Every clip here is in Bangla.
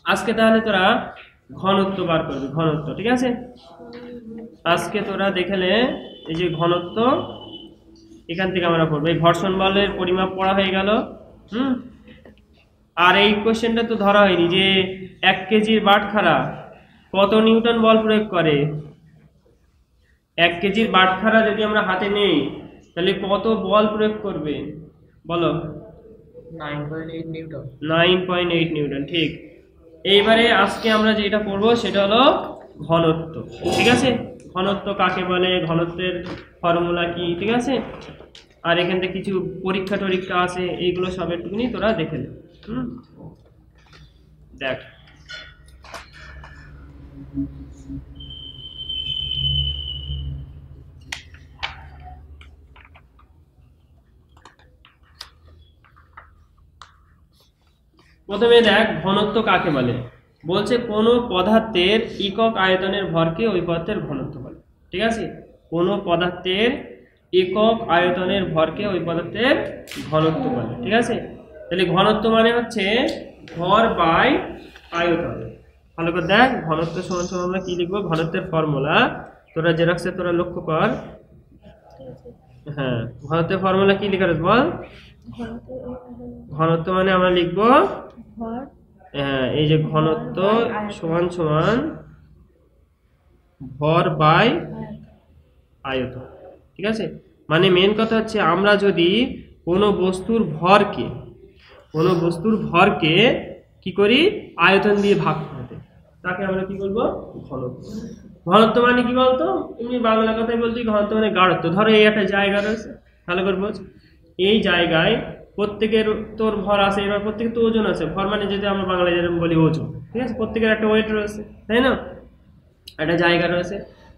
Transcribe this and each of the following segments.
আজকে তাহলে তোরা ঘনত্ব বার করবি, ঘনত্ব, ঠিক আছে? আজকে তোরা দেখলে এই যে ঘনত্ব, এখান থেকে আমরা পড়বো। এই ঘর্ষণ বলের পরিমাপ পড়া হয়ে গেল। আর এই কোশ্চেনটা তো ধরা হয়নি যে 1 কেজির বাটখারা কত নিউটন বল প্রয়োগ করে। 1 কেজির বাটখারা যদি আমরা হাতে নেই তাহলে কত বল প্রয়োগ করবে বলো? 9.8 নিউটন। 9.8 নিউটন, ঠিক। এইবারে আজকে আমরা যেটা পড়বো সেটা হলো ঘনত্ব, ঠিক আছে? ঘনত্ব কাকে বলে, ঘনত্বের ফর্মুলা কি, ঠিক আছে? আর এখান থেকে কিছু পরীক্ষা টরীক্ষা আছে, এইগুলো সব একটুখানি তোরা দেখে নে। দেখ, প্রথমে দেখ ঘনত্ব কাকে বলে। বলছে কোন পদার্থের একক আয়তনের ভরকে ওই পদার্থের ঘনত্ব বলে, ঠিক আছে? কোন পদার্থের একক আয়তনের ভরকে ওই পদার্থের ঘনত্ব বলে, ঠিক আছে? তাহলে ঘনত্ব মানে হচ্ছে ভর বাই আয়তন। ভালো করে দেখ, ঘনত্ব সমান সমান আমরা কি লিখবো, ঘনত্বের ফর্মুলা তোরা জেরক্সে তোরা লক্ষ্য কর। হ্যাঁ, ঘনত্বের ফর্মুলা কি লেখা রয়েছে বল? ঘনত্ব মানে আমরা লিখবো, হ্যাঁ, এই যে ঘনত্ব সমান সমান ভর বাই আয়তন, ঠিক আছে? মানে মেন কথা হচ্ছে আমরা যদি কোনো বস্তুর ভরকে কি করি, আয়তন দিয়ে ভাগ করতে, তাকে আমরা কি বলবো, ঘনত্ব। ঘনত্ব মানে কি বলতো, তুমি বাংলা কথায় বলছি ঘনত্ব মানে গাঢ়ত্ব। ধরো এই একটা জায়গা রয়েছে, ভালো করে বোঝ, এই জায়গায় প্রত্যেকের তোর ভর আছে, এবার প্রত্যেকের তো ওজন আছে। ভর মানে যদি আমরা বাংলায় যেরকম বলি ওজন, ঠিক আছে? প্রত্যেকের একটা ওয়েট রয়েছে, তাই না? একটা জায়গা রয়েছে,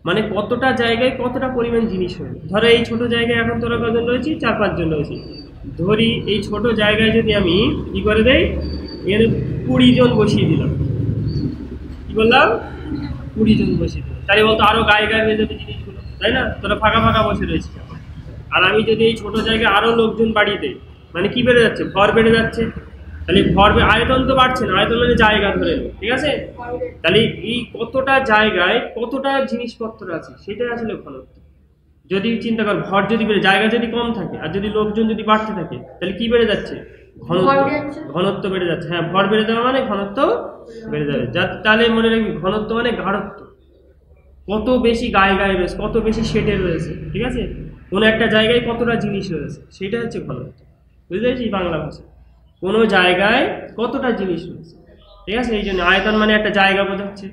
মানে কতটা জায়গায় কতটা পরিমাণ জিনিস হয়ে। ধরো এই ছোট জায়গায় এখন তোরা কজন রয়েছি, 4-5 জন রয়েছি। ধরি এই ছোট জায়গায় যদি আমি কি করে দেই, এখানে 20 জন বসিয়ে দিলাম, কি বললাম, 20 জন বসিয়ে দিলাম, তাহলে বলতো আরো গায়ে গায়ে হয়ে যাবে জিনিসগুলো, তাই না? তোরা ফাঁকা ফাঁকা বসে রয়েছে। আর আমি যদি এই ছোট জায়গায় আরো লোকজন বাড়িয়ে দেই, মানে কি বেড়ে যাচ্ছে, ভর বেড়ে যাচ্ছে। তাহলে ভর, আয়তন তো বাড়ছে না, আয়তন মানে জায়গা ধরে, ঠিক আছে? তাহলে এই কতটা জায়গায় কতটা জিনিসপত্র আছে সেটাই আসলে ঘনত্ব। যদি চিন্তা কর, ভর যদি বেড়ে, জায়গা যদি কম থাকে আর যদি লোকজন যদি বাড়তে থাকে, তাহলে কি বেড়ে যাচ্ছে, ঘনত্ব বেড়ে যাচ্ছে। হ্যাঁ, ভর বেড়ে যাওয়া মানে ঘনত্ব বেড়ে যাবে। তাহলে মনে রাখবি ঘনত্ব মানে গাঢ়ত্ব, কত বেশি গায়ে গায়ে রয়েছে, কত বেশি শেডে রয়েছে, ঠিক আছে? কোনো একটা জায়গায় কতটা জিনিস রয়েছে, সেটা হচ্ছে ঘনত্ব। বুঝতে পেরেছি বাংলা ভাষা, কোনো জায়গায় কতটা জিনিস রয়েছে, ঠিক আছে? এই জন্য আয়তন মানে একটা জায়গা বোঝাচ্ছে,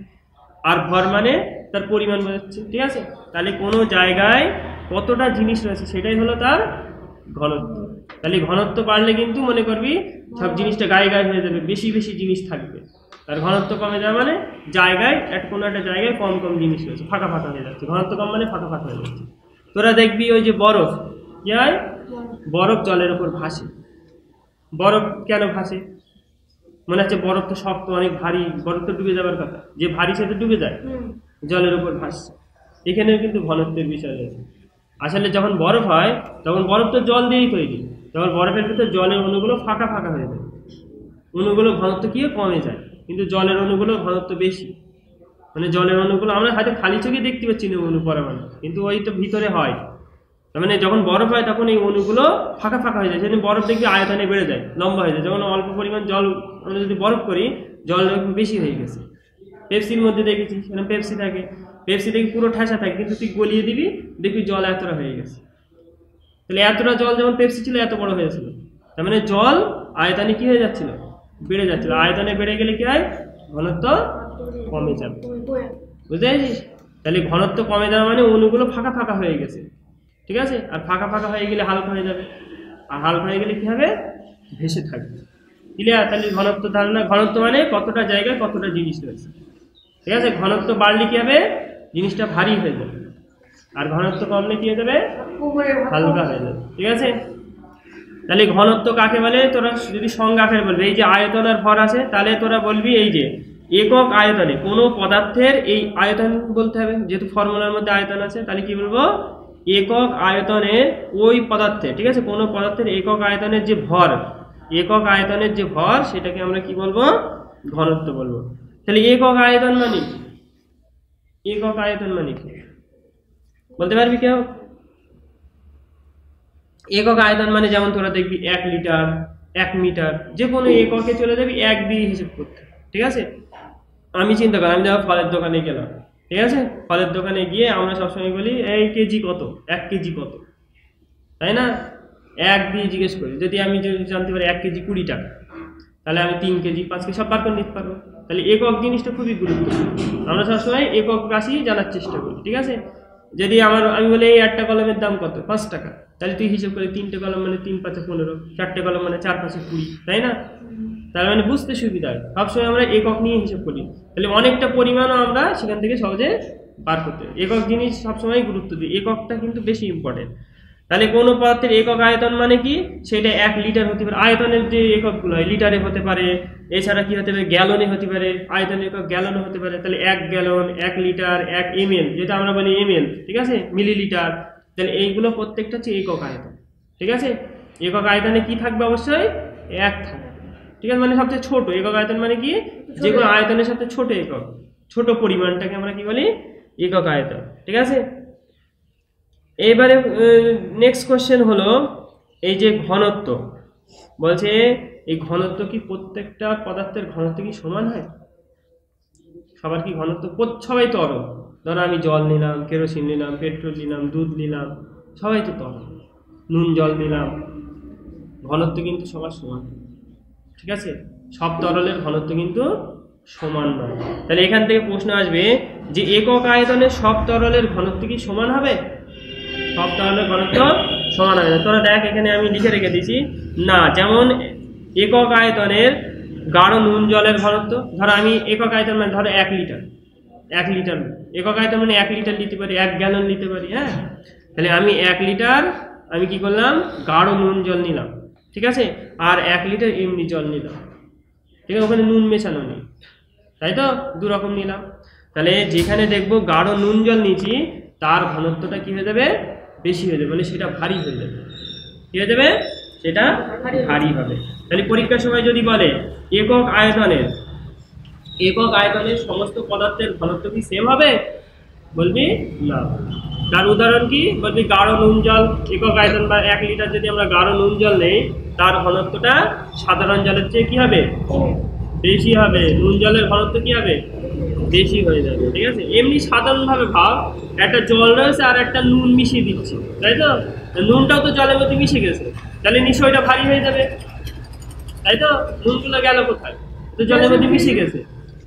আর ভর মানে তার পরিমাণ বোঝাচ্ছে, ঠিক আছে? তাহলে কোনো জায়গায় কতটা জিনিস রয়েছে সেটাই হলো তার ঘনত্ব। তাহলে ঘনত্ব বাড়লে কিন্তু মনে করবি সব জিনিসটা গায়ে গায়ে হয়ে যাবে, বেশি বেশি জিনিস থাকবে। আর ঘনত্ব কমে যাবে মানে জায়গায় কোনো একটা জায়গায় কম কম জিনিস রয়েছে, ফাঁকা ফাঁকা হয়ে যাচ্ছে। ঘনত্ব কম মানে ফাঁকা ফাঁকা হয়ে যাচ্ছে। তোরা দেখবি ওই যে বরফ, কি হয়, বরফ জলের উপর ভাসে। বরফ কেন ভাসে? মনে হচ্ছে বরফ তো শক্ত, অনেক ভারী, বরফ তো ডুবে যাবার কথা, যে ভারী সে তো ডুবে যায়, জলের উপর ভাসছে। এখানেও কিন্তু ঘনত্বের বিষয় রয়েছে। আসলে যখন বরফ হয় তখন বরফ তো জল দিয়েই তৈরি, তখন বরফের ভিতরে জলের অণুগুলো ফাঁকা ফাঁকা হয়ে যায়, অণুগুলো ঘনত্ব কি কমে যায়, কিন্তু জলের অণুগুলো ঘনত্ব বেশি। মানে জলের অণুগুলো আমরা হয়তো খালি চোখে দেখতে পাচ্ছি না অণু পরমাণু, কিন্তু ওই তো ভিতরে হয়। তার মানে যখন বরফ হয় তখন এই অণুগুলো ফাঁকা ফাঁকা হয়ে যায়, সেদিন বরফ দেখবি আয়তনে বেড়ে যায়, লম্বা হয়ে যায়। যখন অল্প পরিমাণ জল আমরা যদি বরফ করি, জল বেশি হয়ে গেছে। পেপসির মধ্যে দেখেছি, সেখানে পেপসি থাকে, পেপসি দেখি পুরো ঠাসা থাকে, কিন্তু তুই গলিয়ে দিবি দেখবি জল এতটা হয়ে গেছে। তাহলে এতটা জল যেমন পেপসি ছিল এত বড় হয়েছিল, তার মানে জল আয়তনে কি হয়ে যাচ্ছিল, বেড়ে যাচ্ছিল। আয়তনে বেড়ে গেলে কি হয়, ঘনত্ব কমে যাবে। বুঝতে পেরেছিস? তাহলে ঘনত্ব কমে যাওয়া মানে অণুগুলো ফাঁকা ফাঁকা হয়ে গেছে, ঠিক আছে? আর ফাঁকা ফাঁকা হয়ে গেলে হালকা হয়ে যাবে, আর হালকা হয়ে গেলে কি হবে, ভেসে থাকবে। ক্লিয়ার? তাহলে ঘনত্ব ধারণা, ঘনত্ব মানে কতটা জায়গায় কতটা জিনিস রয়েছে, ঠিক আছে? ঘনত্ব বাড়লে কি হবে, জিনিসটা ভারী হয়ে যাবে, আর ঘনত্ব কমলে কি হয়ে যাবে, হালকা হয়ে যাবে, ঠিক আছে? তাহলে ঘনত্ব কাকে বলে, তোরা যদি সংজ্ঞা আকারে বলবি, এই যে আয়তন আর ভর আছে, তাহলে তোরা বলবি এই যে একক আয়তনে কোনো পদার্থের, এই আয়তন বলতে হবে যেহেতু ফর্মুলার মধ্যে আয়তন আছে, তাহলে কি বলবো, একক আয়তনের ওই পদার্থে, ঠিক আছে? কোনো পদার্থের একক আয়তনের যে ভর, একক আয়তনের যে ভর, সেটাকে আমরা কি বলবো, ঘনত্ব বলবো। তাহলে একক আয়তন মানে কি? একক আয়তন মানে কি বলতে পারবি কেউ? একক আয়তন মানে যেমন তোরা দেখবি 1 লিটার 1 মিটার, যে কোনো এককে চলে যাবি 1 দিয়ে হিসেব করতে, ঠিক আছে? আমি চিন্তা করি, আমি যখন ফলের দোকানে গেলাম, ঠিক আছে, ফলের দোকানে গিয়ে আমরা সবসময় বলি এই কেজি কত, 1 কেজি কত, তাই না? 1 দিয়ে জিজ্ঞেস করি। যদি আমি জানতে পারি 1 কেজি 20 টাকা, তাহলে আমি 3 কেজি 5 কেজি সব বার করে নিতে পারবো। তাহলে একক জিনিসটা খুবই গুরুত্বপূর্ণ, আমরা সবসময় একক রাশি জানার চেষ্টা করি, ঠিক আছে? যদি আমি বলি এই একটা কলমের দাম কত, 5 টাকা, তাহলে তুই হিসেব করে 3টে কলম মানে 3 5 15, 4টে কলম মানে 4 5 20, তাই না? তার মানে বুঝতে সুবিধা হয়, সবসময় আমরা একক নিয়ে হিসেব করি, তাহলে অনেকটা পরিমাণও আমরা সেখান থেকে সহজে বার করতে পারি। একক জিনিস সবসময় গুরুত্ব দিই, এককটা কিন্তু বেশি ইম্পর্টেন্ট। তাহলে কোনো পদার্থের একক আয়তন মানে কি, সেটা 1 লিটার হতে পারে, আয়তনের যে এককগুলো হয় লিটারে হতে পারে, এছাড়া কি হতে পারে গ্যালনে হতে পারে, আয়তনের একক গ্যালনে হতে পারে। তাহলে 1 গ্যালন, 1 লিটার, 1 ml, যেটা আমরা বলি ml, ঠিক আছে, মিলিলিটার, তাহলে এইগুলো প্রত্যেকটা হচ্ছে একক আয়তন, ঠিক আছে? একক আয়তনে কি থাকবে, অবশ্যই 1 থাকবে, ঠিক আছে? মানে সবচেয়ে ছোট একক আয়তন মানে কি, যে কোনো আয়তনের সাথে ছোট একক, ছোট পরিমাণটাকে আমরা কি বলি, একক আয়তন, ঠিক আছে? এবারে নেক্সট কোশ্চেন হলো এই যে ঘনত্ব বলছে, এই ঘনত্ব কি প্রত্যেকটা পদার্থের ঘনত্ব কি সমান হয়? সবার কি ঘনত্ব, সবাই তরল, ধরো আমি জল নিলাম, কেরোসিন নিলাম, পেট্রোল নিলাম, দুধ নিলাম, সবাই তো তরল, নুন জল নিলাম, ঘনত্ব কিন্তু সবার সমান, ঠিক আছে? সব তরলের ঘনত্ব কিন্তু সমান নয়। তাহলে এখান থেকে প্রশ্ন আসবে যে একক আয়তনে সব তরলের ঘনত্ব কি সমান হবে? সব তরলের ঘনত্ব সমান হবে না। তোরা দেখ, এখানে আমি লিখে রেখে দিয়েছি না, যেমন একক আয়তনের গাঢ় নুন জলের ঘনত্ব, ধরো আমি একক আয়তন মানে ধরো 1 লিটার, 1 লিটার একক আয়তন মানে 1 লিটার নিতে পারি, 1 গ্যালন নিতে পারি, হ্যাঁ? তাহলে আমি 1 লিটার আমি কি করলাম, গাঢ় নুন জল নিলাম, ঠিক আছে, আর 1 লিটার এমনি জল নিলাম, ঠিক আছে, ওখানে নুন মেশানো নেই, তাই তো, দু রকম নিলাম। তাহলে যেখানে দেখবো গাঢ় নুন জল নিয়েছি, তার ঘনত্বটা কি হয়ে যাবে, বেশি হয়ে যাবে, মানে সেটা ভারী হয়ে যাবে, কি হয়ে যাবে, সেটা ভারী হবে। তাহলে পরীক্ষার সময় যদি বলে একক আয়তনের সমস্ত পদার্থের ঘনত্ব কি সেম হবে, বলবি না। তার উদাহরণ কি, বলবি গাঢ় নুন জল একক আয়তন বা 1 লিটার যদি আমরা গাঢ় নুন জল নেই, তার ঘনত্বটা সাধারণ জলের চেয়ে কি হবে, বেশি হবে, নুন জলের ঘনত্ব কি হবে, বেশি হয়ে যাবে, ঠিক আছে? এমনি সাধারণভাবে ভাব, একটা জল রয়েছে আর একটা নুন মিশিয়ে দিচ্ছি, তাই তো, নুনটাও তো জলের মধ্যে মিশে গেছে, তাহলে নিশ্চয়ই ওইটা ভারী হয়ে যাবে, তাই তো? নুনগুলো গেল কোথায়, তো জলের মধ্যে মিশে গেছে,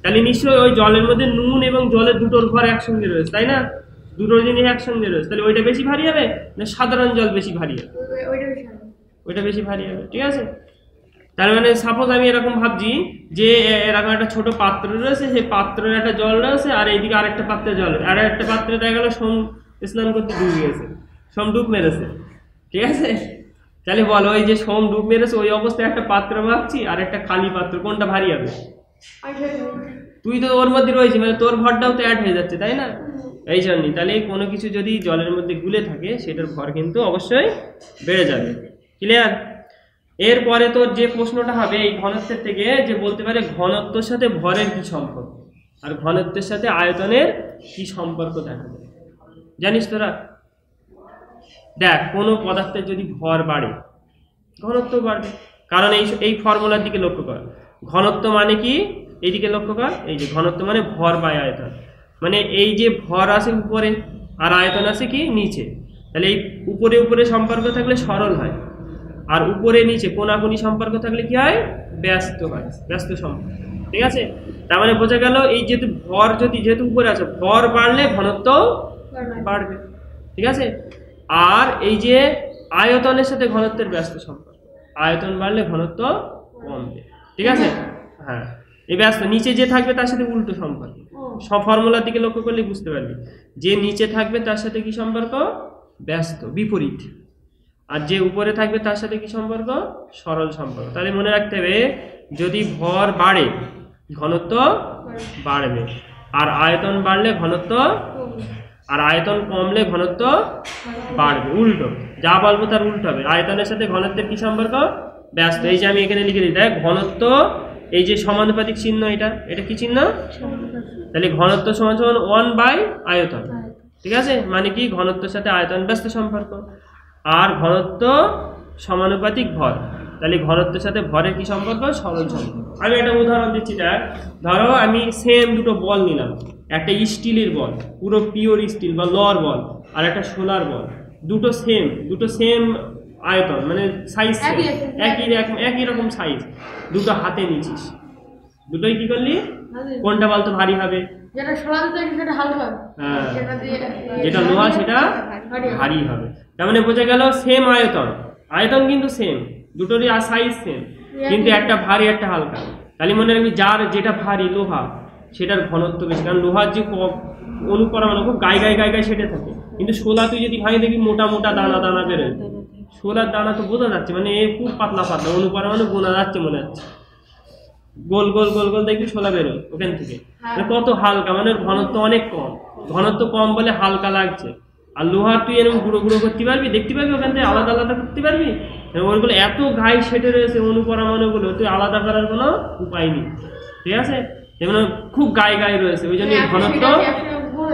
তাহলে নিশ্চয়ই ওই জলের মধ্যে নুন এবং জলের দুটোর ভর একসঙ্গে রয়েছে, তাই না? দুটো জিনিস একসঙ্গে রয়েছে, তাহলে ওইটা বেশি ভারী হবে না সাধারণ জল বেশি ভারী হবে? ওইটা বেশি ভারী হবে, ঠিক আছে? তার মানে সাপোজ আমি এরকম ভাবছি যে এরকম একটা ছোট পাত্র রয়েছে, সেই পাত্রের একটা জল রয়েছে, আর এইদিকে আরেকটা পাত্রে জল, আর একটা পাত্রে দেখা গেল সোম স্নান করতে ডুবে গেছে, সোম ডুব মেরেছে, ঠিক আছে? তাহলে বলো, ওই যে সোম ডুব মেরেছে ওই অবস্থায় একটা পাত্র ভাবছি আর একটা খালি পাত্র, কোনটা ভারী হবে? তুই তো ওর মধ্যে রয়েছিস, মানে তোর ভরটাও তো অ্যাড হয়ে যাচ্ছে, তাই না? এই জন্যই, তাহলে কোনো কিছু যদি জলের মধ্যে গুলে থাকে সেটার ভর কিন্তু অবশ্যই বেড়ে যাবে, ক্লিয়ার? এরপরে তোর যে প্রশ্নটা হবে এই ঘনত্বের থেকে, যে বলতে পারে ঘনত্বের সাথে ভরের কি সম্পর্ক, আর ঘনত্বের সাথে আয়তনের কি সম্পর্ক দেখা যায়, জানিস তোরা? দেখ, কোনো পদার্থের যদি ভর বাড়ে ঘনত্ব বাড়বে, কারণ এই ফর্মুলার দিকে লক্ষ্য কর, ঘনত্ব মানে কি, এইদিকে লক্ষ্য কর, এই যে ঘনত্ব মানে ভর বাই আয়তন, মানে এই যে ভর আছে উপরে আর আয়তন আছে কি নিচে, তাহলে এই উপরে উপরে সম্পর্ক থাকলে সরল হয়, আর উপরে নিচে কোনাকুনি সম্পর্ক থাকলে কি হয়, ব্যস্ত হয়, ব্যস্ত সম্পর্ক, ঠিক আছে? তার মানে বোঝা গেল এই যেহেতু ভর যেহেতু উপরে আছে, ভর বাড়লে ঘনত্ব বাড়বে, ঠিক আছে? আর এই যে আয়তনের সাথে ঘনত্বের ব্যস্ত সম্পর্ক, আয়তন বাড়লে ঘনত্ব কমবে, ঠিক আছে? হ্যাঁ, এই ব্যস্ত নিচে যে থাকবে তার সাথে উল্টো সম্পর্ক, সব ফর্মুলার দিকে লক্ষ্য করলে বুঝতে পারবি, যে নিচে থাকবে তার সাথে কি সম্পর্ক, ব্যস্ত, বিপরীত, আর যে উপরে থাকবে তার সাথে কি সম্পর্ক, সরল সম্পর্ক। তাহলে মনে রাখতে হবে, যদি ভর বাড়ে ঘনত্ব বাড়বে, আর আয়তন বাড়লে ঘনত্ব, আর আয়তন কমলে ঘনত্ব বাড়বে, উল্টো, যা বলবো তার উল্টো হবে। আয়তনের সাথে ঘনত্বের কি সম্পর্ক, ব্যস্ত। এই যে আমি এখানে লিখে দিই, দেখ ঘনত্ব এই যে সমানুপাতিক চিহ্ন, এটা এটা কি চিহ্ন? তাহলে ঘনত্ব সমান সমান 1 / আয়তন। ঠিক আছে, মানে কি ঘনত্বের সাথে আয়তন ব্যস্ত সম্পর্ক, আর ঘনত্ব সমানুপাতিক ভর, তাহলে ঘনত্বের সাথে ভরের কি সম্পর্ক? সরল সম্পর্ক। আমি একটা উদাহরণ দিচ্ছি, দেখ ধরো আমি সেম দুটো বল নিলাম, একটা স্টিলের বল পুরো পিওর স্টিল বা লর বল, আর একটা সোলার বল, দুটো সেম আয়তন মানে সাইজ একই রকম সাইজ, দুটো হাতে নিচ্ছিস, দুটোই কি করলি? কোনটা বলতো ভারী হবে? হ্যাঁ, যেটা লোহা সেটা ভারী হবে। তার মানে বোঝা গেল সেম আয়তন কিন্তু সেম, দুটোরই সাইজ সেম, কিন্তু একটা ভারী একটা হালকা। তাহলে মনে রাখবি যার যেটা ভারী লোহা সেটার ঘনত্ব বেশি, কারণ লোহার যে অনুপরমাণু খুব গায়ে সেটা থাকে, কিন্তু শোলা তুই যদি ভাঙে দেখবি মোটা মোটা দানা দানা বেরোয়। শোলার দানা তো বোঝা যাচ্ছে, মানে এ খুব পাতলা অনুপরমাণু গোনা যাচ্ছে মনে হচ্ছে, গোল গোল গোল গোল দেখবি শোলা বেরোয় ওখান থেকে, কত হালকা, মানে ঘনত্ব অনেক কম, ঘনত্ব কম বলে হালকা লাগছে। আর লোহার তুই এরকম গুঁড়ো গুঁড়ো করতে পারবি, দেখতে পারবি ওখান থেকে আলাদা আলাদা করতে পারবি, ওইগুলো এত গায়ে সেটে রয়েছে অনুপরমাণুগুলো, তুই আলাদা করার কোনো উপায় নেই। ঠিক আছে, যেমন খুব গায়ে রয়েছে, ওই জন্য ঘনত্ব,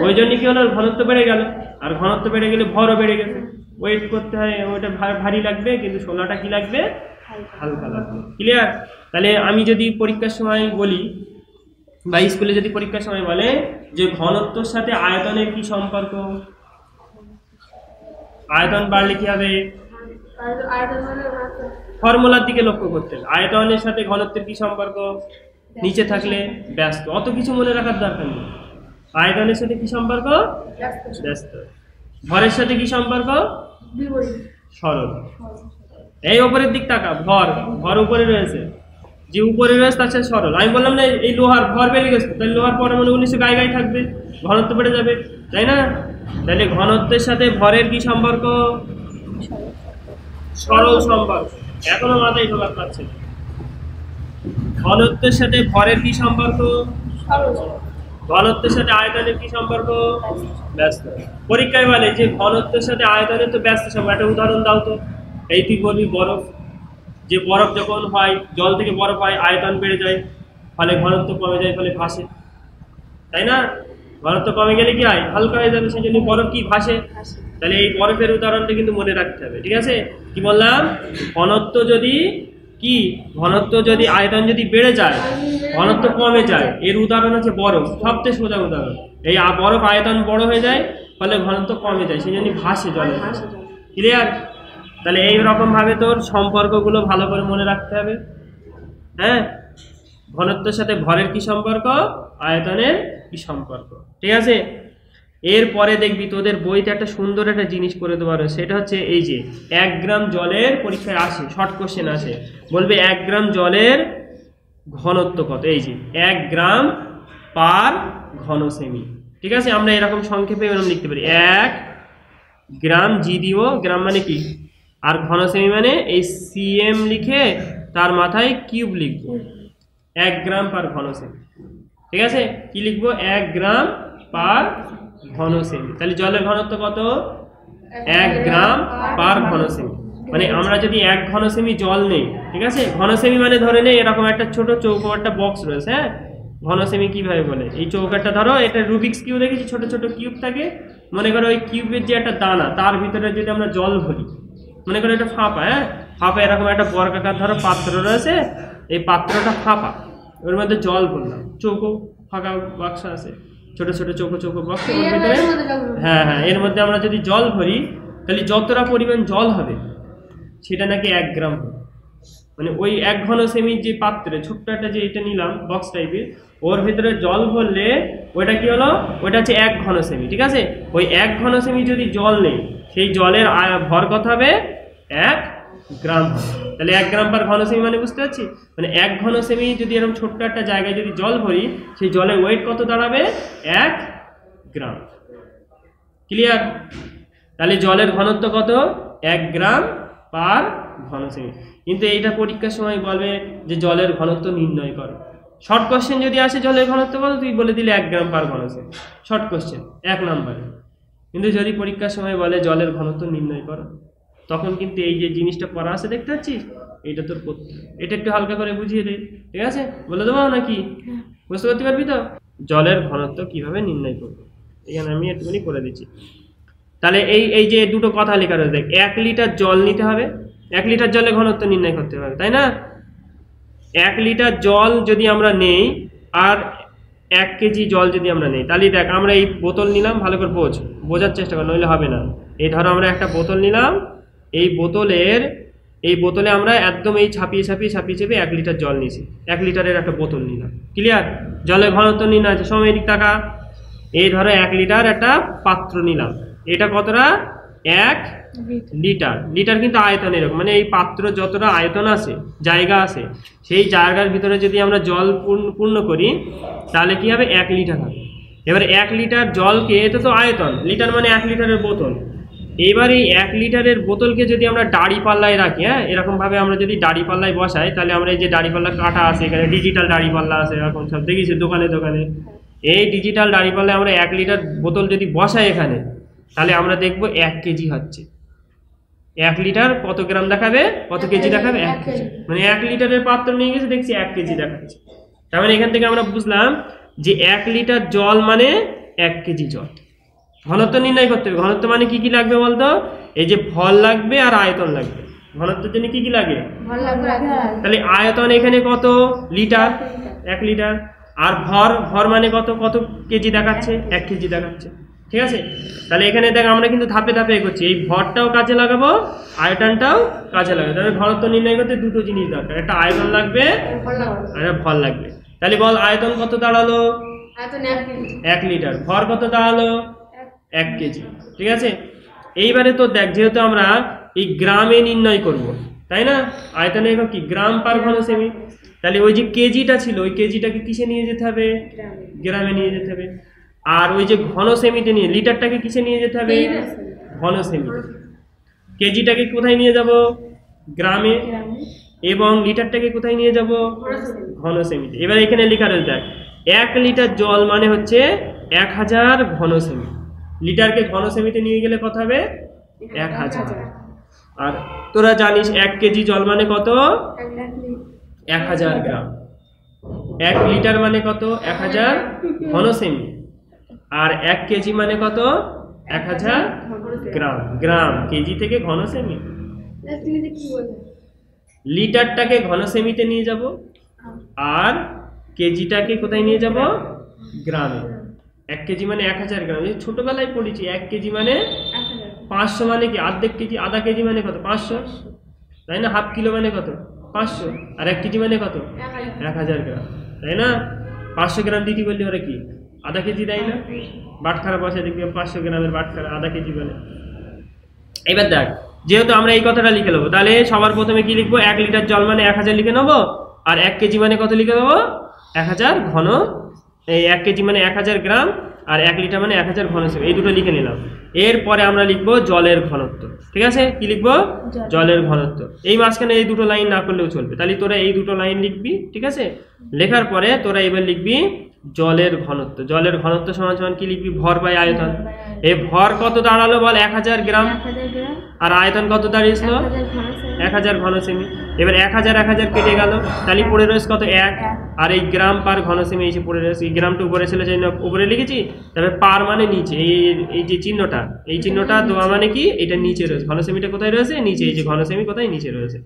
ওই জন্য কি হলো ঘনত্ব বেড়ে গেল, আর ঘনত্ব বেড়ে গেলে ভরও বেড়ে গেছে, ওয়েট করতে হয়, ওইটা ভারী লাগবে, কিন্তু শোলাটা কি লাগবে? হালকা লাগবে। ক্লিয়ার? তাহলে আমি যদি পরীক্ষার সময় বলি বা স্কুলে যদি পরীক্ষার সময় বলে যে ঘনত্বর সাথে আয়তনের কি সম্পর্ক, আয়তন বাড়লে কি হবে? ফর্মুলার দিকে লক্ষ্য করতে হবে। আয়তনের সাথে ঘনত্বের কি সম্পর্ক? নিচে থাকলে ব্যস্ত, অত কিছু মনে রাখার দরকার নেই। আয়তনের সাথে কি সম্পর্ক? ব্যস্ত। ভরের সাথে কি সম্পর্ক? সরল। এই উপরের দিক তাকা, ভর উপরে রয়েছে, যে উপরে রয়েছে তার সাথে সরল। আমি বললাম না এই লোহার ভর বেড়ে গেছে, তাহলে লোহার পরমাণুগুলো নিশ্চয়ই গায়ে থাকবে, ঘনত্ব বেড়ে যাবে, তাই না? তাহলে ঘনত্বের সাথে ভরের কি সম্পর্ক? সরল সম্পর্ক। এখনো মাথায় ঢোকাতে পারছে না। ঘনত্বের সাথে ভরের কি সম্পর্ক? ঘনত্বের সাথে আয়তনের কি সম্পর্ক? ব্যস্ত। পরীক্ষায় বলে যে ঘনত্বের সাথে আয়তনের তো ব্যস্ত সম্পর্ক, একটা উদাহরণ দাও তো। এই তুই বলবি বরফ, যে বরফ যখন হয়, জল থেকে বরফ হয়, আয়তন বেড়ে যায়, ফলে ঘনত্ব কমে যায়, ফলে ভাসে, তাই না? ঘনত্ব কমে গেলে কি হয়? হালকা হয়ে যাবে, সেই জন্য বরফ কি ভাসে। তাহলে এই বরফের উদাহরণটা কিন্তু মনে রাখতে হবে। ঠিক আছে, কি বললাম? ঘনত্ব যদি আয়তন যদি বেড়ে যায়, ঘনত্ব কমে যায়, এর উদাহরণ হচ্ছে বরফ, সবচেয়ে সোজা উদাহরণ। এই বরফ আয়তন বড় হয়ে যায়, ফলে ঘনত্ব কমে যায়, সেই জন্য ভাসে জলে। ক্লিয়ার? তাহলে এইরকম ভাবে তোর সম্পর্কগুলো ভালো করে মনে রাখতে হবে। হ্যাঁ, ঘনত্বের সাথে ভরের কি সম্পর্ক, আয়তনের কি সম্পর্ক। ঠিক আছে, এরপরে দেখবি তোদের বইতে একটা সুন্দর একটা জিনিস করে দেওয়া রয়েছে, সেটা হচ্ছে এই যে 1 গ্রাম জলের পরীক্ষায় আসে, শর্ট কোশ্চেন আসে, বলবে 1 গ্রাম জলের ঘনত্ব কত। এই যে 1 গ্রাম পার ঘন সেমি। ঠিক আছে, আমরা এরকম সংক্ষেপে এরকম লিখতে পারি, 1 গ্রাম, জি দিব, গ্রাম মানে কি, আর ঘন সেমি মানে এই সিএম লিখে তার মাথায় কিউব লিখবো, 1 গ্রাম পার ঘন সেমি। ঠিক আছে, কি লিখবো? 1 গ্রাম পার ঘন সেমি। তাহলে জলের ঘনত্ব কত? 1 গ্রাম পার ঘন সেমি। মানে আমরা যদি 1 ঘন সেমি জল নেই, ঠিক আছে, ঘন সেমি মানে ধরে নেই এরকম একটা ছোট চৌকো একটা বক্স রয়েছে। হ্যাঁ, ঘন সেমি কিভাবে বলে, এই চৌকাটা ধরো, এটা রুবিক্স কিউব দেখেছি, ছোট ছোট কিউব থাকে, মনে করো ওই কিউবের যে একটা দানা, তার ভিতরে যদি আমরা জল ভরি, মনে করো এটা ফাঁপা, হ্যাঁ, ফাঁপা এরকম একটা বর্গাকার ধরো পাত্র রয়েছে, এই পাত্রটা ফাঁপা, ওর মধ্যে জল ভরলাম, চৌকো ফাঁকা বাক্স আছে, ছোট ছোট চৌকো চৌকো বক্স, ওর ভিতরে, হ্যাঁ হ্যাঁ, এর মধ্যে আমরা যদি জল ভরি, তাহলে যতটা পরিমাণ জল হবে সেটা নাকি 1 গ্রাম হবে। মানে ওই 1 ঘন সেমি যে পাত্রে ছোট্ট একটা যে এটা নিলাম বক্স টাইপের, ওর ভিতরে জল ভরলে ওইটা কি হলো, ওইটা হচ্ছে 1 ঘন সেমি। ঠিক আছে, ওই 1 ঘন সেমি যদি জল নেই, সেই জলের ভর কত হবে? 1 গ্রাম হবে। তাহলে 1 গ্রাম পার ঘন সেমি মানে বুঝতে পারছি, মানে 1 ঘন সেমি যদি এরকম ছোট্ট একটা জায়গায় যদি জল ভরি, সেই জলের ওয়েট কত দাঁড়াবে? 1 গ্রাম। ক্লিয়ার? তাহলে জলের ঘনত্ব কত? 1 গ্রাম পার ঘন সেমি। কিন্তু এইটা পরীক্ষার সময় বলবে যে জলের ঘনত্ব নির্ণয় করো। শর্ট কোশ্চেন যদি আসে জলের ঘনত্ব কত, তুই বলে দিলে 1 গ্রাম পার ঘন সেমি, শর্ট কোশ্চেন 1 নম্বরে। কিন্তু যদি পরীক্ষার সময় বলে জলের ঘনত্ব নির্ণয় করো, তখন কিন্তু এই যে জিনিসটা পড়া আছে দেখতে পাচ্ছিস, এটা তোর করতে হবে। এটা একটু হালকা করে বুঝিয়ে দে, ঠিক আছে? বলে দেবো নাকি? বুঝতে করতে পারবি তো? জলের ঘনত্ব কিভাবে নির্ণয় করবো এখানে আমি একটুখানি করে দিচ্ছি। তাহলে এই এই যে দুটো কথা লেখা রয়েছে, দেখ 1 লিটার জল নিতে হবে, 1 লিটার জলে ঘনত্ব নির্ণয় করতে হবে, তাই না? 1 লিটার জল যদি আমরা নেই আর 1 কেজি জল যদি আমরা নেই, তাহলে দেখ আমরা এই বোতল নিলাম, ভালো করে বোঝার চেষ্টা কর, নইলে হবে না। এই ধরো আমরা একটা বোতল নিলাম, এই বোতলে আমরা একদম এই ছাপিয়ে 1 লিটার জল নিয়েছি, 1 লিটারের একটা বোতল নিলাম, ক্লিয়ার? জলের ঘনত্ব নির্ণয় আছে, সময় দিক টাকা। এই ধরো 1 লিটার একটা পাত্র নিলাম, এটা কতটা? 1 লিটার। লিটার কিন্তু আয়তন এরকম, মানে এই পাত্র যতটা আয়তন আছে, জায়গা আছে, সেই জায়গার ভিতরে যদি আমরা জল পূর্ণ করি তাহলে কি হবে? 1 লিটার হবে। এবার 1 লিটার জলকে, এটা তো আয়তন, লিটার মানে 1 লিটারের বোতল। এবার এই 1 লিটারের বোতলকে যদি আমরা দাড়ি পাল্লায় রাখি, হ্যাঁ, এরকম ভাবে আমরা যদি দাড়ি পাল্লায় বসাই, তাহলে আমরা এই যে দাড়ি পাল্লা কাটা আছে, এখানে ডিজিটাল দাড়ি পাল্লা আছে, এরকম সব দেখিছি দোকানে দোকানে। এই ডিজিটাল দাড়ি পাল্লায় আমরা 1 লিটার বোতল যদি বসাই এখানে, তাহলে আমরা দেখবো 1 কেজি হচ্ছে। 1 লিটার কত গ্রাম দেখাবে, কত কেজি দেখাবে? 1 কেজি। মানে 1 লিটারের পাত্র নিয়ে গেছে, দেখছি 1 কেজি দেখাচ্ছে। তার মানে এখান থেকে আমরা বুঝলাম যে 1 লিটার জল মানে 1 কেজি জল। ঘনত্ব নির্ণয় করতে হবে। ঘনত্ব মানে কি কি লাগবে বলতো? এই যে ভর লাগবে আর আয়তন লাগবে। ঘনত্বের জন্য কি কি লাগে? তাহলে আয়তন এখানে কত? Litre, 1 litre. আর ভর মানে কত কেজি দেখাচ্ছে? 1 কেজি দেখাচ্ছে, ঠিক আছে? তাহলে এখানে দেখ আমরা কিন্তু ধাপে ধাপে এগোচ্ছি, এই ভরটাও কাজে লাগাবো, আয়তনটাও কাজে লাগাবো। তাহলে ঘনত্ব নির্ণয় করতে দুটো জিনিস দরকার, একটা আয়তন লাগবে আর একটা ভর লাগবে। তাহলে বল আয়তন কত দাঁড়ালো? 1 লিটার। ভর কত দাঁড়ালো? 1 কেজি, ঠিক আছে? এইবারে তো দেখ, যেহেতু আমরা এই গ্রামে নির্ণয় করব, তাই না? আয়তনের একক কি? গ্রাম পার ঘন সেমি। তাহলে ওই যে কেজিটা ছিল, ওই কেজিটাকে কিসে নিয়ে যেতে হবে? গ্রামে নিয়ে যেতে হবে। আর ওই যে ঘন সেমিতে নিয়ে, লিটারটাকে কিসে নিয়ে যেতে হবে? ঘন সেমি। কেজিটাকে কোথায় নিয়ে যাব? গ্রামে। এবং লিটারটাকে কোথায় নিয়ে যাব? ঘন সেমিতে। এবার এখানে লেখা রয়েছে দেখ, 1 লিটার জল মানে হচ্ছে 1000 ঘন সেমি। লিটারকে ঘন সেমিতে নিয়ে গেলে কত হবে? 1000। আর তোরা জানিস 1 কেজি জল মানে কত? 1000 গ্রাম। 1 লিটার মানে কত? 1000 ঘন সেমি। আর 1 কেজি মানে কত? 1000 গ্রাম। গ্রাম কেজি থেকে ঘন সেমি। লিটারটাকে ঘন সেমিতে নিয়ে যাব, আর কেজিটাকে কোথায় নিয়ে যাব? গ্রামে। 1 কেজি মানে 1000 গ্রাম। ছোটবেলায় পড়েছি 1 কেজি মানে 500, মানে কি অর্ধেক কেজি, আধা কেজি মানে কত? 500, তাই না? হাফ কিলো মানে কত? 500। আর 1 কেজি মানে কত? 1000 গ্রাম, তাই না? 500 গ্রাম দিতে বললে ওরা কি আধা কেজি দেয় না? বাটখারা বসে দেখবি 500 গ্রামের বাটখারা আধা কেজি বলে। এবার দেখ, যেহেতু আমরা এই কথাটা লিখে নেবো, তাহলে সবার প্রথমে কি লিখবো? 1 লিটার জল মানে 1000 লিখে নেবো, আর 1 কেজি মানে কত লিখে দেবো? 1000 ঘন। এই 1 কেজি মানে 1000 গ্রাম, আর 1 লিটার মানে 1000 ঘন সেমি, এই দুটো লিখে নিলাম। এরপরে আমরা লিখবো জলের ঘনত্ব, ঠিক আছে? কি লিখবো? জলের ঘনত্ব। এই মাঝখানে এই দুটো লাইন না করলেও চলবে, তাহলে তোরা এই দুটো লাইন লিখবি, ঠিক আছে? লেখার পরে তোরা এবার লিখবি জলের ঘনত্ব। জলের ঘনত্ব সমান সমান কি লিখবি? ভর বাই আয়তন। এই ভর কত দাঁড়ালো বল? 1000 গ্রাম। আর আয়তন কত দাঁড়িয়েছিল? 1000 ঘন সেমি। এবার 1000 কেটে গেল, তাহলে পড়ে রয়েছে কত? 1। আর এই গ্রাম পার ঘন সেমি এসে পড়ে রয়েছে, এই গ্রামটা উপরে ছিল সেই উপরে লিখেছি, তবে পার মানে নিচে। এই যে চিহ্নটা, এই চিহ্নটা দেওয়া মানে কি? এটা নিচে রয়েছে। ঘন সেমিটা কোথায় রয়েছে? নিচে। এই যে ঘন সেমি কোথায়? নিচে রয়েছে।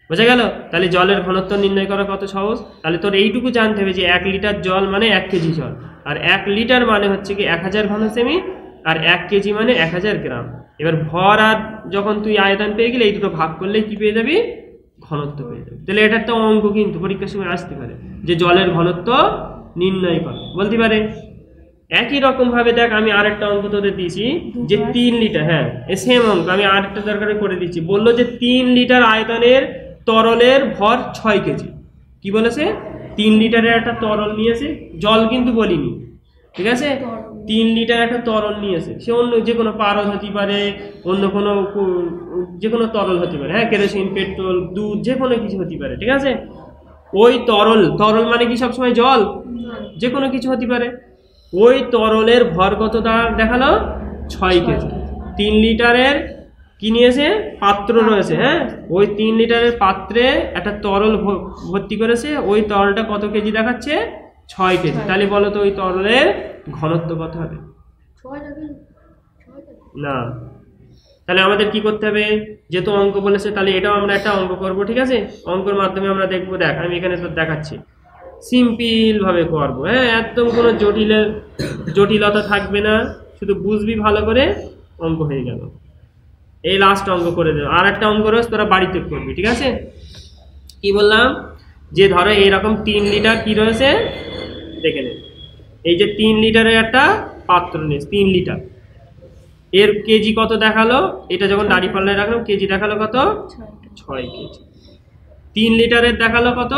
বোঝা গেল? তাহলে জলের ঘনত্ব নির্ণয় করা কত সহজ। তাহলে তোর এইটুকু জানতে হবে যে 1 লিটার জল মানে 1 কেজি জল, আর 1 লিটার মানে হচ্ছে কি 1000 ঘন সেমি, আর 1 কেজি মানে 1000 গ্রাম। এবার ভর আর যখন তুই আয়তন পেয়ে গেলে এই দুটো ভাগ করলে কি পেয়ে যাবি? ঘনত্ব পেয়ে যাবি। তাহলে এটা একটা অঙ্ক কিন্তু পরীক্ষার সময় আসতে পারে যে জলের ঘনত্ব নির্ণয় কর, বলতে পারে। একই রকম ভাবে দেখ, আমি আরেকটা অঙ্ক তোদের দিয়েছি যে 3 লিটার, হ্যাঁ সেম অঙ্ক আমি আরেকটা দরকারে করে দিচ্ছি। বললো যে 3 লিটার আয়তনের তরলের ভর 6 কেজি। কি বলেছে? 3 লিটারের একটা তরল নিয়েছে, জল কিন্তু বলিনি, ঠিক আছে? 3 লিটার একটা তরল নিয়েছে, সে অন্য যে কোনো পারদ হতে পারে, অন্য কোনো যে কোনো তরল হতে পারে, হ্যাঁ, কেরোসিন, পেট্রোল, দুধ, যে কোনো কিছু হতে পারে, ঠিক আছে? ওই তরল মানে কি সবসময় জল? যে কোনো কিছু হতে পারে। ওই তরলের ভর কত দেখালো? 6 কেজি। 3 লিটারের কি নিয়েছে, পাত্র রয়েছে, হ্যাঁ, ওই 3 লিটারের পাত্রে একটা তরল ভর্তি করেছে, ওই তরলটা কত কেজি দেখাচ্ছে, 6 কেজি। তাহলে বলো তো ওই তরলের ঘনত্ব কত হবে? না, তাহলে আমাদের কি করতে হবে, যেহেতু অঙ্ক বলেছে তাহলে এটাও আমরা একটা অঙ্ক করব, ঠিক আছে? অঙ্কের মাধ্যমে আমরা দেখবো, দেখ আমি এখানে তো দেখাচ্ছি, সিম্পল ভাবে করবো, হ্যাঁ, একদম কোনো জটিলতা থাকবে না, শুধু বুঝবি ভালো করে, অঙ্ক হয়ে গেল। এই লাস্ট অঙ্ক করে দেবো, আর একটা অঙ্ক রয়েছে তোরা বাড়িতে করবি, ঠিক আছে? কি বললাম, যে ধরো এইরকম 3 লিটার কি রয়েছে দেখে নে, এই যে 3 লিটারের একটা পাত্র নিস, 3 লিটার, এর কেজি কত দেখালো, এটা যখন দাঁড়ি পাল্লায় রাখলাম কেজি দেখালো কত, 6 কেজি। 3 লিটারের দেখালো কত,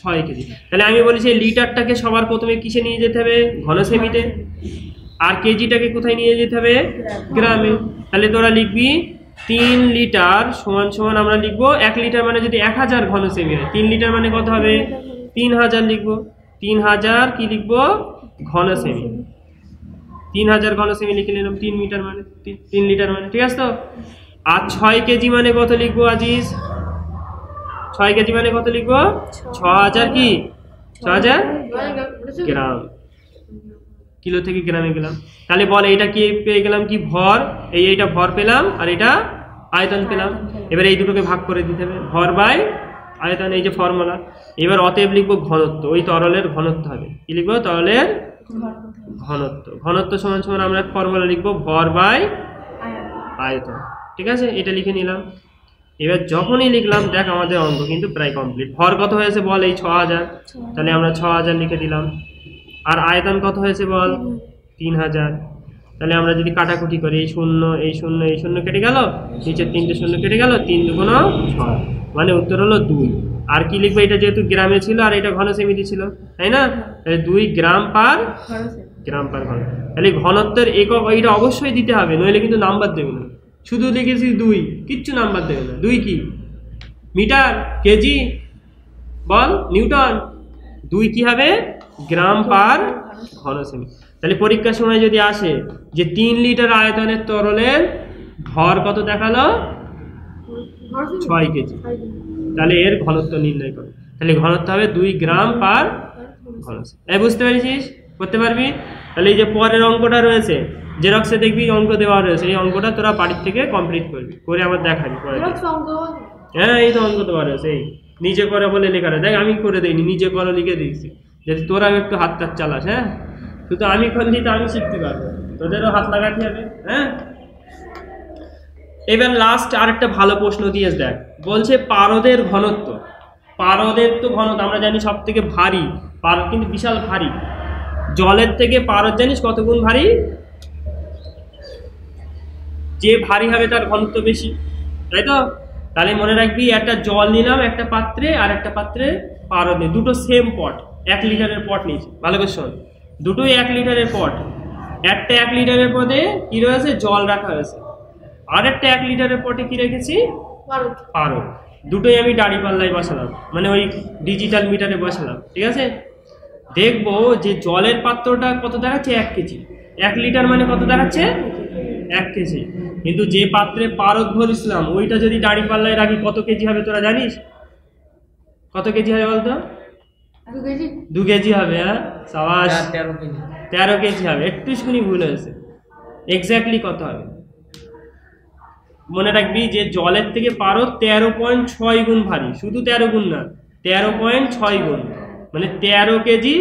6 কেজি। তাহলে আমি বলি সেই লিটারটাকে সবার প্রথমে কিসে নিয়ে যেতে হবে, ঘনসেমিতে, আর কেজিটাকে কোথায় নিয়ে যেতে হবে, গ্রামে। তাহলে তোরা লিখবি 3 লিটার সমান সমান আমরা লিখবো 1 লিটার মানে যদি 1000 ঘনসেমি হয়, 3 লিটার মানে কত হবে, 3000 লিখবো, 3000 কি লিখবো, ঘনসেমি, 3000 ঘনসেমি লিখে নিলাম, 3 মিটার মানে 3 লিটার মানে, ঠিক আছে তো? আর 6 কেজি মানে কত লিখবো আজিজ, 6 কেজি মানে কত লিখবো, 6000 কি, 6000 গ্রাম, কিলো থেকে গ্রামে গেলাম। তাহলে বল এটা কি পেয়ে গেলাম, কি ভর, এইটা ভর পেলাম আর এটা আয়তন পেলাম। এবার এই দুটোকে ভাগ করে দিতে হবে, ভর বাই আয়তন, এই যে ফর্মুলা। এবার অতএব লিখবো ঘনত্ব, ওই তরলের ঘনত্ব হবে, কি লিখবো, তরলের ঘনত্ব। ঘনত্ব সমান সমান আমরা ফর্মুলা লিখবো ভর বাই আয়তন, ঠিক আছে? এটা লিখে নিলাম। এবার যখনই লিখলাম দেখ আমাদের অঙ্ক কিন্তু প্রায় কমপ্লিট। ভর কত হয়েছে বল, এই 6000, তাহলে আমরা 6000 লিখে দিলাম। আর আয়তন কত হয়েছে বল, 3000। তাহলে আমরা যদি কাটাকুটি করি, এই শূন্য এই শূন্য এই শূন্য কেটে গেল, নিচের 3টে শূন্য কেটে গেল, 3 দুগুণ 6, মানে উত্তর হলো 2। আর কি লিখবো, এটা যেহেতু গ্রামে ছিল আর এটা ঘনসেমিতে ছিল, তাই না? তাহলে 2 গ্রাম পার ঘন। তাহলে ঘনত্বের একক এইটা অবশ্যই দিতে হবে, নইলে কিন্তু নাম্বার দেবে না। শুধু লিখেছি 2, কিচ্ছু নাম্বার দেবে না। 2 কি, মিটার, কেজি, বল নিউটন, 2 কি হবে, গ্রাম পার ঘনসেমি। তাহলে পরীক্ষার সময় যদি আসে যে 3 লিটার আয়তনের তরলের ভর কত দেখালো, 6 কেজি, তাহলে এর ঘনত্ব নির্ণয় করো। তাহলে ঘনত্ব হবে 2 গ্রাম পার ঘনসেমি। এই বুঝতে পেরেছিস, করতে পারবি? তাহলে এই যে পরের অঙ্কটা রয়েছে, জেরক্সে দেখবি অঙ্ক দেওয়া রয়েছে, এই অঙ্কটা তোরা বাড়ির থেকে কমপ্লিট করবি, করে আবার দেখাবি পরে। হ্যাঁ, এই তো অঙ্ক দেওয়া রয়েছে, এই নিজে করে বলে লেখাটা দেখ, আমি করে দিইনি, নিজে করে লিখে দিয়েছি, যদি তোরা একটু হাত টাত চালাস। হ্যাঁ, শুধু আমি করলি তো আমি শিখতে পারবো, তোদেরও হাত লাগাতে হবে। হ্যাঁ, এবার লাস্ট আরেকটা ভালো প্রশ্ন দিয়েছে, দেখ বলছে পারদের ঘনত্ব। পারদের তো ঘনত্ব আমরা জানি সব থেকে ভারী, পারদ কিন্তু বিশাল ভারী, জলের থেকে পারদ জানিস কত গুণ ভারী? যে ভারী হবে তার ঘনত্ব বেশি, তাই তো? তাহলে মনে রাখবি, একটা জল নিলাম একটা পাত্রে, আর একটা পাত্রে পারদ নিই, দুটো সেম পট, 1 লিটারের পট নিয়েছি, ভালো করে শোন, দুটোই 1 লিটারের পট। একটা 1 লিটারের পটে কি রয়েছে, জল রাখা হয়েছে, আর একটা 1 লিটারের পটে কি রেখেছি, পারদ। দুটোই আমি দাঁড়ি পাল্লায় বসালাম, মানে ওই ডিজিটাল মিটারে বসালাম, ঠিক আছে? দেখবো যে জলের পাত্রটা কত দেখাচ্ছে, 1 কেজি, 1 লিটার মানে কত দেখাচ্ছে, 1 কেজি। কিন্তু যে পাত্রে পারদ ভরেছিলাম ওইটা যদি দাঁড়ি পাল্লায় রাখি কত কেজি হবে তোরা জানিস? কত কেজি হবে বলতো? 2 কেজি হবে। হ্যাঁ, সাবাস, 13 কেজি হবে। একটু শুনি ভুল হয়েছে, এক্স্যাক্টলি কত হবে মনে রাখবি, যে জলের থেকে পারদ 13.6 গুণ ভারী, শুধু 13 গুণ না, 13.6 গুণ, মানে 13 কেজি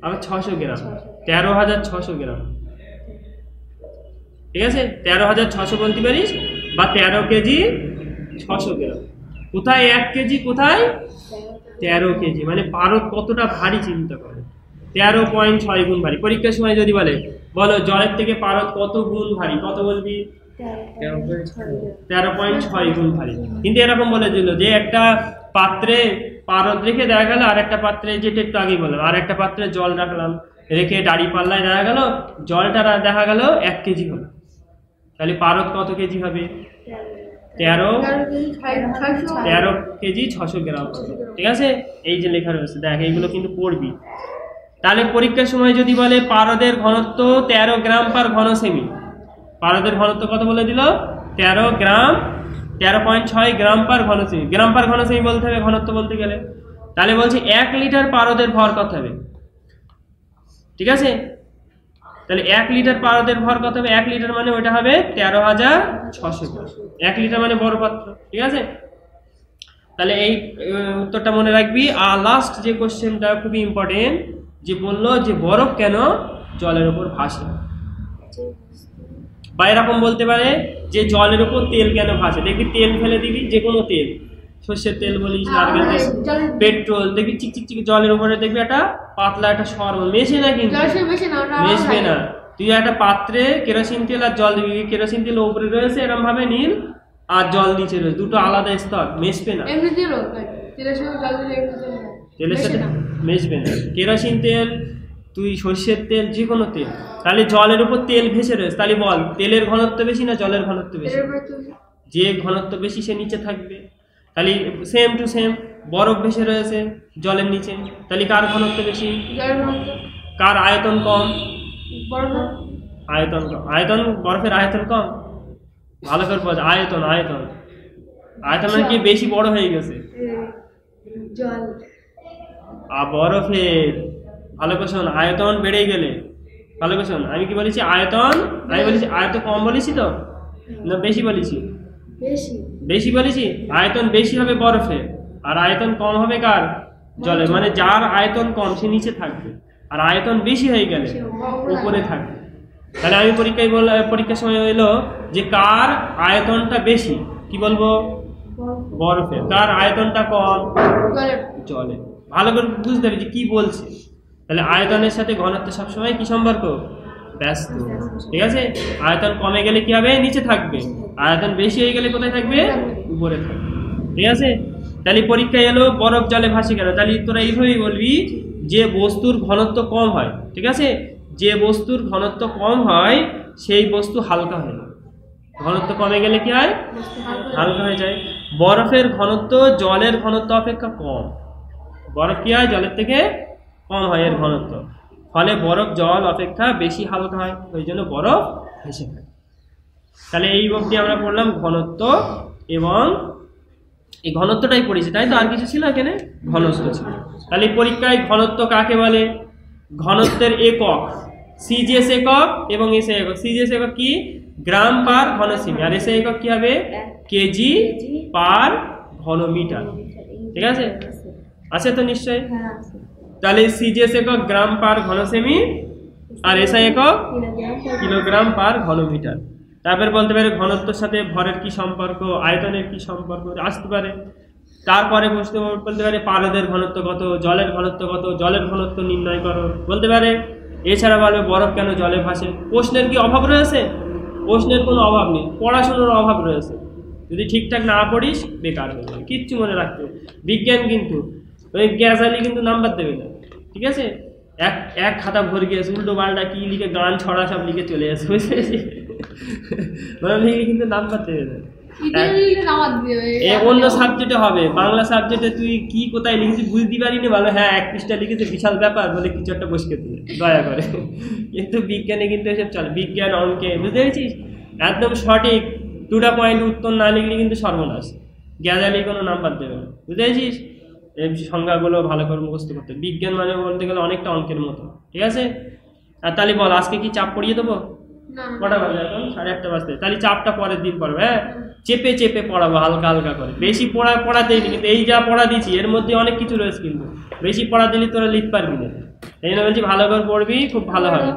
আর 600 গ্রাম, 13,600 গ্রাম, ঠিক আছে? 13,600 বলতে পারিস, বা 13 কেজি 600 গ্রাম। কোথায় 1 কেজি, কোথায় 13 কেজি, মানে পারদ কতটা ভারী চিন্তা করে, 13.6 গুণ ভারী। পরীক্ষার সময় যদি বলে, বলো জলের থেকে পারদ কত গুণ ভারী, কত বলবি? 13.6 গুণ ভারী। কিন্তু এরকম বলে দিল যে একটা পাত্রে পারদ রেখে দেখা গেল, আর একটা পাত্রে, যেটা একটু আগে বললাম, আর একটা পাত্রে জল রাখলাম, রেখে দাঁড়ি পাল্লায় দেখা গেল জলটা দেখা গেল 1 কেজি হলো, তাহলে পারদ কত কেজি হবে? 13 কেজি 600 গ্রাম, ঠিক আছে? এই যে লেখা রয়েছে দেখ, এইগুলো কিন্তু পড়বি। তাহলে পরীক্ষার সময় যদি বলে পারদের ঘনত্ব 13 গ্রাম পার ঘনসেমি, পারদের ঘনত্ব কত বলে দিল? 13.6 গ্রাম পার ঘনসেমি। গ্রাম পার ঘনসেমি বলতে হবে ঘনত্ব বলতে গেলে। তাহলে বলছি 1 লিটার পারদের ভর কত হবে, ঠিক আছে? তাহলে 1 লিটার পারদের ভর কত হবে? 1 লিটার মানে ওটা হবে 13,600 গ্রাম। 1 লিটার মানে বড় পাত্র, ঠিক আছে? তাহলে এই উত্তরটা মনে রাখবি। আর লাস্ট যে কোশ্চেনটা খুবই ইম্পর্টেন্ট, যে বললো যে বরফ কেন জলের উপর ভাসে, বা এরকম বলতে পারে যে জলের উপর তেল কেন ভাসে। দেখবি তেল ফেলে দিবি, যে কোনো তেল, সর্ষের তেল বলিস, নারকেল তেল, পেট্রোল, দেখবি চিক চিক চিক জলের উপরে দেখবি একটা পাতলা একটা সর মেশে না, কিন্তু মেশবে না। তুই একটা পাত্রে কেরোসিন তেল আর জল দিবি, কেরোসিন তেল উপরে রয়েছে এরকম ভাবে নীল, আর জল নিচে রয়েছে, দুটো আলাদা স্তর, মেশবে না। তেলের সাথে মেশবে না। কেরোসিন তেল, তুই সর্ষের তেল, যে কোনো তেল, তাহলে জলের উপর তেল ভেসে রয়েছে, তাহলে বল তেলের ঘনত্ব বেশি না জলের ঘনত্ব বেশি? যে ঘনত্ব বেশি সে নিচে থাকবে। তাহলে সেম টু সেম, বরফ ভেসে রয়েছে জলের নিচে, তাহলে কার ঘনত্ব বেশি? কার আয়তন কম? আয়তন কম। আয়তন, বরফের আয়তন কম। ভালো করে বোঝা, আয়তন আয়তন আয়তন মানে কি বেশি বড় হয়ে গেছে। আর বরফের, ভালো করে শোন, আয়তন বেড়ে গেলে, ভালো করে শোন, আমি কি বলেছি আয়তন, আমি বলেছি আয়তন কম বলেছি তো না বেশি বলেছি? বেশি বলেছি। আয়তন বেশি হবে বরফের, আর আয়তন কম হবে কার? জলের। মানে যার আয়তন কম সে নিচে থাকবে, আর আয়তন বেশি হয়ে গেলে উপরে থাকবে। তাহলে আমি পরীক্ষার সময় এলো যে কার আয়তনটা বেশি, কি বলবো? বরফের। কার আয়তনটা কম? জলের। ভালো করে বুঝতে হবে যে কি বলছে। তাহলে আয়তনের সাথে ঘনত্ব সবসময় কি সম্পর্ক? ব্যস্ত, ঠিক আছে? আয়তন কমে গেলে কি হবে? নিচে থাকবে। আয়তন বেশি হয়ে গেলে কোথায় থাকবে? উপরে থাকবে, ঠিক আছে? তাহলে পরীক্ষায় এলো বরফ জলে ভাসে কেন, তাহলে তোরা এইভাবেই বলবি যে বস্তুর ঘনত্ব কম হয়, ঠিক আছে? যে বস্তুর ঘনত্ব কম হয় সেই বস্তু হালকা হয় না। ঘনত্ব কমে গেলে কি হয়? হালকা হয়ে যায়। বরফের ঘনত্ব জলের ঘনত্ব অপেক্ষা কম। বরফ কি হয়? জলের থেকে কম হয় এর ঘনত্ব, ফলে বরফ জল অপেক্ষা বেশি হালকা হয়, ওই জন্য বরফ ভেসে থাকে। তাহলে এই অবধি আমরা পড়লাম ঘনত্ব, এবং এই ঘনত্বটাই পড়েছি, তাই তো? আর কিছু ছিল এখানে? ঘনত্ব ছিল। তাহলে পরীক্ষায় ঘনত্ব কাকে বলে? ঘনত্বের একক সিজিএস একক এবং এসআই একক। সিজিএস একক কি? গ্রাম পার ঘনসেমি, আর এসআই একক কি হবে? কেজি পার ঘনমিটার, ঠিক আছে? আছে তো নিশ্চয়ই। তাহলে সিজিএস একক গ্রাম পার ঘনসেমি, আর এসআই একক কিলোগ্রাম পার ঘনমিটার। তারপরে বলতে পারে ঘনত্বের সাথে ভরের কি সম্পর্ক, আয়তনের কি সম্পর্ক আসতে পারে। তারপরে বলতে পারে পারদের ঘনত্ব কত, জলের ঘনত্ব কত, জলের ঘনত্ব নির্ণয় করো বলতে পারে। এছাড়া বলবে বরফ কেন জলে ভাসে। প্রশ্নের কি অভাব রয়েছে? প্রশ্নের কোনো অভাব নেই, পড়াশোনার অভাব রয়েছে। যদি ঠিকঠাক না পড়িস বেকার হয়ে যাবে, কিচ্ছু মনে রাখতে হবে। বিজ্ঞান কিন্তু ওই গ্যাজালি কিন্তু নাম্বার দেবে না, ঠিক আছে? এক খাতা ভরে গিয়েছে, উল্টো পাল্টা কি লিখে, গান ছড়া সব লিখে চলে আসে, বুঝতে পেরেছি? লিখে কিন্তু নাম্বার দেবে না। অন্য সাবজেক্টে হবে, বাংলা সাবজেক্টে তুই কি কোথায় লিখেছিস বুঝতে পারিনি, ভালো হ্যাঁ 1 পৃষ্ঠা লিখেছে, বিশাল ব্যাপার বলে কিছু একটা বসকে দিলে দয়া করে। কিন্তু বিজ্ঞানে কিন্তু এসব চলে, বিজ্ঞান অঙ্কে, বুঝতে পেরেছিস? একদম সঠিক টু দা পয়েন্ট উত্তর না লিখলে কিন্তু সর্বনাশ। গ্যাজালি কোনো নাম্বার দেবে না, বুঝতে পেরেছিস? এই সংজ্ঞাগুলো ভালো করে মুখস্থ করতে। বিজ্ঞান মানে বলতে গেলে অনেকটা অঙ্কের মতো, ঠিক আছে? আর তাহলে বল আজকে কি চাপ পড়িয়ে দেবো? কটা বাজে এখন? 8:30 বাজতে। তাহলে চাপটা পরের দিন পড়বে, হ্যাঁ? চেপে চেপে পড়াবো, হালকা হালকা করে। বেশি পড়াতেই নি, কিন্তু এই যা পড়া দিচ্ছি এর মধ্যে অনেক কিছু রয়েছে, কিন্তু বেশি পড়া দিলে তোরা লিখতে পারবি না। এই জন্য বলছি ভালো করে পড়বি, খুব ভালো হবে।